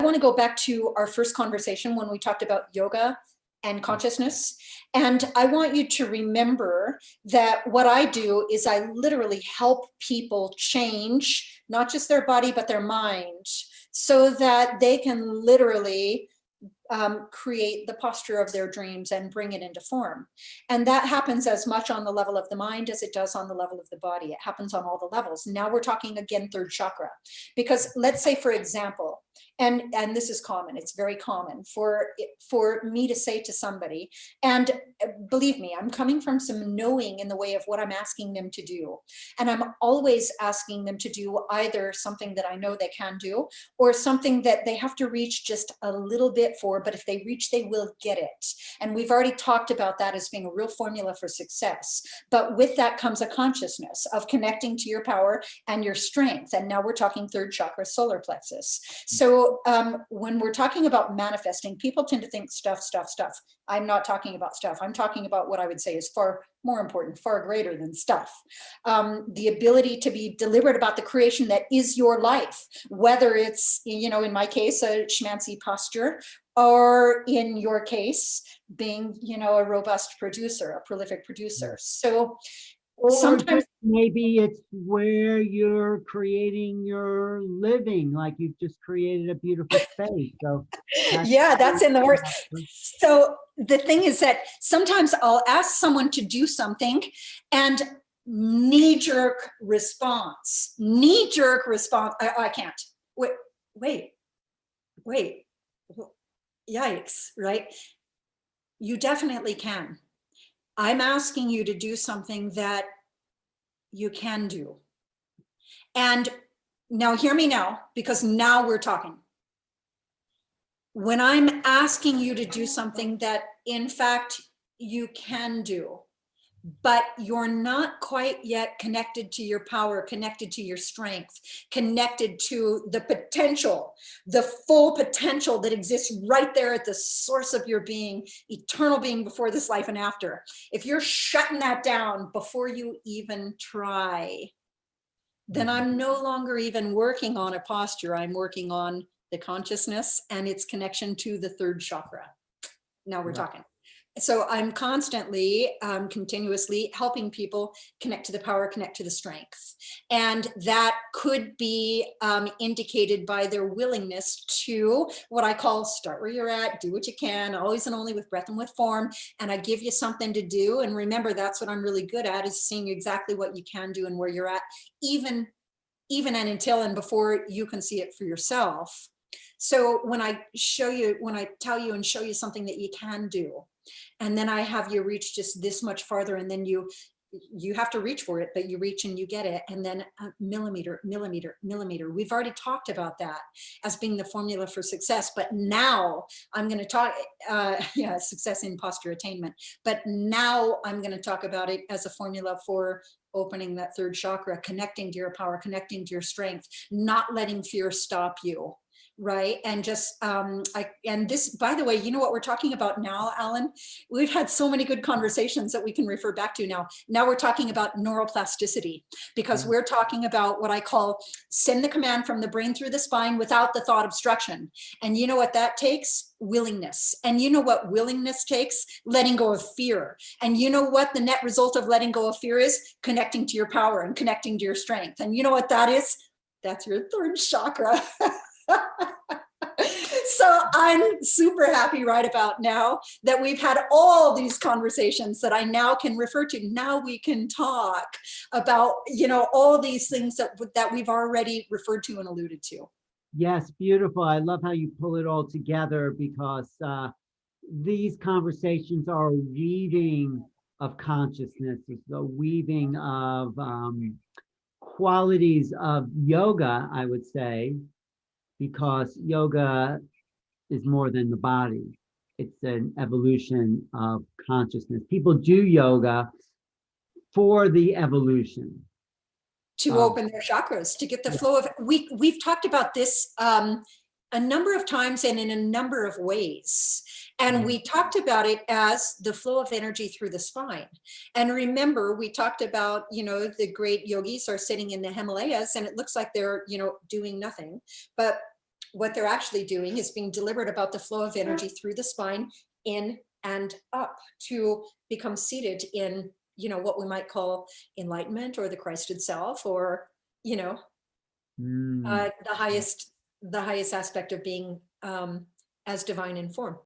I want to go back to our first conversation when we talked about yoga and consciousness. And I want you to remember that what I do is I literally help people change not just their body, but their mind, so that they can literally create the posture of their dreams and bring it into form. And that happens as much on the level of the mind as it does on the level of the body. It happens on all the levels. Now we're talking again, third chakra, because let's say, for example, and this is common, it's very common for me to say to somebody, and believe me, I'm coming from some knowing in the way of what I'm asking them to do. And I'm always asking them to do either something that I know they can do, or something that they have to reach just a little bit for, but if they reach, they will get it. And we've already talked about that as being a real formula for success. But with that comes a consciousness of connecting to your power and your strength. And now we're talking third chakra, solar plexus. So when we're talking about manifesting, people tend to think stuff. I'm not talking about stuff. I'm talking about what I would say is far more important, far greater than stuff. The ability to be deliberate about the creation that is your life, whether it's, in my case, a schmancy posture, or in your case, being, a robust producer, a prolific producer. So sometimes maybe it's where you're creating your living, like you've just created a beautiful space. So that's in the works. So the thing is that sometimes I'll ask someone to do something and knee-jerk response. I can't. Wait. Yikes, right? You definitely can. I'm asking you to do something that you can do. And now hear me now, because now we're talking. When I'm asking you to do something that in fact you can do, but you're not quite yet connected to your power, connected to your strength, connected to the potential, the full potential that exists right there at the source of your being, eternal being before this life and after. If you're shutting that down before you even try, then I'm no longer even working on a posture. I'm working on the consciousness and its connection to the third chakra. Now we're talking. So I'm constantly, continuously helping people connect to the power, connect to the strength. And that could be indicated by their willingness to what I call start where you're at, do what you can, always and only with breath and with form. And I give you something to do. And remember, that's what I'm really good at, is seeing exactly what you can do and where you're at, even and until and before you can see it for yourself. So when I tell you and show you something that you can do, and then I have you reach just this much farther, and then you have to reach for it, but you reach and you get it, and then millimeter. We've already talked about that as being the formula for success, but now I'm going to talk, success in posture attainment. But now I'm going to talk about it as a formula for opening that third chakra, connecting to your power, connecting to your strength, not letting fear stop you. Right. And just, and this, by the way, you know what we're talking about now, Alan? We've had so many good conversations that we can refer back to now. Now we're talking about neuroplasticity, because we're talking about what I call send the command from the brain through the spine without the thought obstruction. And you know what that takes? Willingness. And you know what willingness takes? Letting go of fear. And you know what the net result of letting go of fear is? Connecting to your power and connecting to your strength. And you know what that is? That's your third chakra. So I'm super happy right about now that we've had all these conversations that I now can refer to. Now we can talk about, all these things that we've already referred to and alluded to. Yes, beautiful. I love how you pull it all together, because these conversations are a weaving of consciousness. It's a weaving of qualities of yoga, I would say, because yoga is more than the body. It's an evolution of consciousness. People do yoga for the evolution. To open their chakras, to get the flow of, we've talked about this a number of times and in a number of ways. And we talked about it as the flow of energy through the spine. And remember, we talked about, the great yogis are sitting in the Himalayas and it looks like they're, doing nothing. But what they're actually doing is being deliberate about the flow of energy through the spine, in and up, to become seated in, what we might call enlightenment, or the Christed self, or, Mm. the highest aspect of being, as divine in form.